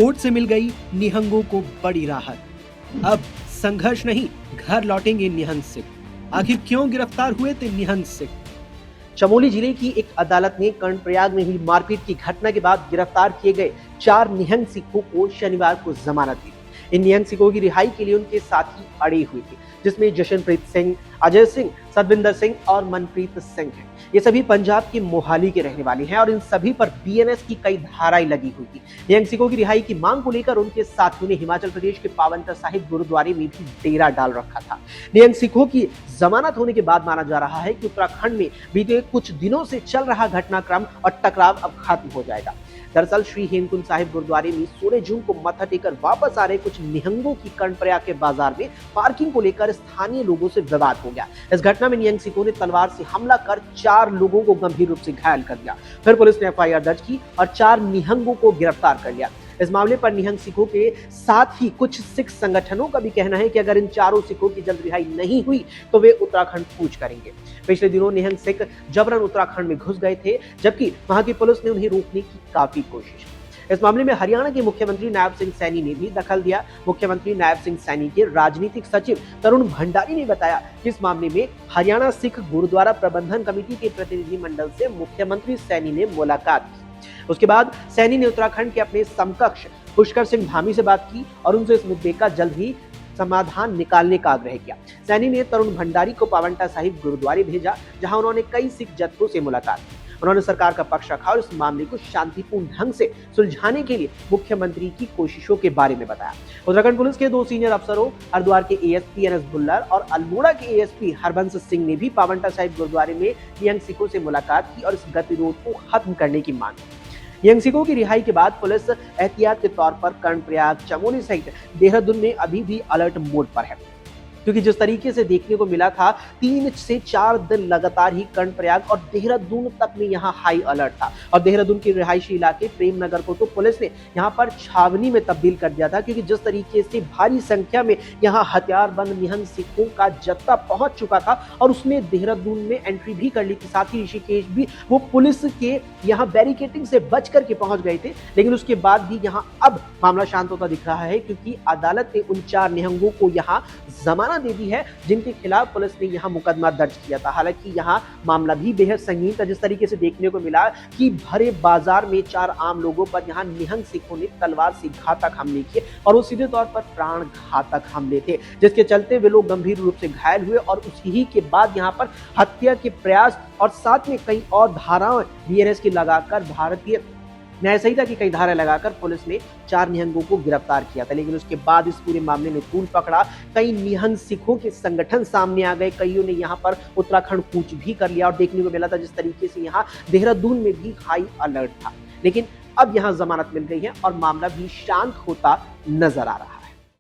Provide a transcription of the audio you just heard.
Court से मिल गई निहंगों को बड़ी राहत। अब संघर्ष नहीं, घर लौटेंगे निहंग सिख। आखिर क्यों गिरफ्तार हुए थे निहंग सिख? चमोली जिले की एक अदालत ने कर्णप्रयाग में हुई मारपीट की घटना के बाद गिरफ्तार किए गए 4 निहंग सिखों को शनिवार को जमानत दी। इन निहंग सिखों की रिहाई के लिए उनके साथी अड़े हुए थे, जिसमें जशनप्रीत सिंह, अजय सिंह, सतविंदर सिंह और मनप्रीत सिंह हैं। ये सभी पंजाब के मोहाली के रहने वाले हैं और इन सभी पर बीएनएस की कई धाराएं लगी हुई थी। निहंग सिखों की रिहाई की मांग को लेकर उनके साथियों ने हिमाचल प्रदेश के पावंटा साहिब गुरुद्वारे में भी डेरा डाल रखा था। निहंग सिखों की जमानत होने के बाद माना जा रहा है कि उत्तराखंड में बीते कुछ दिनों से चल रहा घटनाक्रम और टकराव अब खत्म हो जाएगा। दरअसल श्री हेमकुंड साहिब गुरुद्वारे में 16 जून को मत्था टेकर वापस आ रहे कुछ निहंगों की कर्णप्रयाग के बाजार में पार्किंग को लेकर स्थानीय लोगों से विवाद हो गया। इस घटना में निहंग सिखों ने तलवार से हमला कर 4 लोगों को गंभीर रूप से घायल कर दिया। फिर पुलिस ने एफआईआर दर्ज की और 4 निहंगों को गिरफ्तार कर लिया। इस मामले पर निहंग सिखों के साथ ही कुछ सिख संगठनों का भी कहना है कि अगर इन 4 सिखों की जल्द रिहाई नहीं हुई तो वे उत्तराखंड कूच करेंगे। पिछले दिनों निहंग सिख जबरन उत्तराखंड में घुस गए थे, जबकि वहां की पुलिस ने उन्हें रोकने की काफी कोशिश की। इस मामले में हरियाणा के मुख्यमंत्री नायब सिंह सैनी ने भी दखल दिया। मुख्यमंत्री नायब सिंह सैनी के राजनीतिक सचिव तरुण भंडारी ने बताया कि इस मामले में हरियाणा सिख गुरुद्वारा प्रबंधन कमेटी के प्रतिनिधि मंडल से मुख्यमंत्री सैनी ने मुलाकात की। उसके बाद सैनी ने उत्तराखंड के अपने समकक्ष पुष्कर सिंह धामी से बात की और उनसे इस मुद्दे का जल्द ही समाधान निकालने का आग्रह किया। सैनी ने तरुण भंडारी को पावंटा साहिब गुरुद्वारे भेजा, जहां उन्होंने कई सिख जत्थों से मुलाकात की। उन्होंने सरकार का पक्ष रखा और इस मामले को शांतिपूर्ण ढंग से सुलझाने के लिए मुख्यमंत्री की कोशिशों के बारे में बताया। उत्तराखंड पुलिस के 2 सीनियर अफसरों, हरिद्वार के एएसपी एनएस भुल्लर और अल्मोड़ा के एएसपी हरबंस सिंह ने भी पावंटा साहिब गुरुद्वारे में निहंग सिखों से मुलाकात की और इस गतिरोध को खत्म करने की मांग की। निहंग सिखों की रिहाई के बाद पुलिस एहतियात के तौर पर कर्णप्रयाग, चमोली सहित देहरादून में अभी भी अलर्ट मोड पर है, क्योंकि जिस तरीके से देखने को मिला था 3 से 4 दिन लगातार ही कर्णप्रयाग और देहरादून तक में यहाँ हाई अलर्ट था। और देहरादून के रिहायशी इलाके प्रेम नगर को तो पुलिस ने यहाँ पर छावनी में तब्दील कर दिया था, क्योंकि जिस तरीके से भारी संख्या में यहाँ हथियारबंद निहंग सिखों का जत्था पहुंच चुका था और उसमें देहरादून में एंट्री भी कर ली थी। साथ ही ऋषिकेश भी वो पुलिस के यहाँ बैरिकेटिंग से बच करके पहुंच गए थे, लेकिन उसके बाद भी यहाँ अब मामला शांत होता दिख रहा है, क्योंकि अदालत ने उन 4 निहंगों को यहाँ जमानत दे दी है, जिनके खिलाफ पुलिस ने यहां मुकदमा दर्ज किया था। हालांकि यहां मामला भी बेहद संगीन था। जिस तरीके से देखने को मिला कि भरे बाजार में 4 आम लोगों पर यहां निहंग सिखों ने तलवार से घातक हमले किए और वो सीधे तौर पर प्राण घातक हमले थे, जिसके चलते वे लोग गंभीर रूप से घायल हुए और उसी के बाद यहां पर हत्या के प्रयास और साथ में कई और धाराएं बीएनएस की लगाकर भारतीय न्याय संहिता की कई धारा लगाकर पुलिस ने 4 निहंगों को गिरफ्तार किया था। लेकिन उसके बाद इस पूरे मामले ने तूल पकड़ा। कई निहंग सिखों के संगठन सामने आ गए, कईयों ने यहाँ पर उत्तराखंड कूच भी कर लिया और देखने को मिला था जिस तरीके से यहाँ देहरादून में भी हाई अलर्ट था। लेकिन अब यहाँ जमानत मिल गई है और मामला भी शांत होता नजर आ रहा है।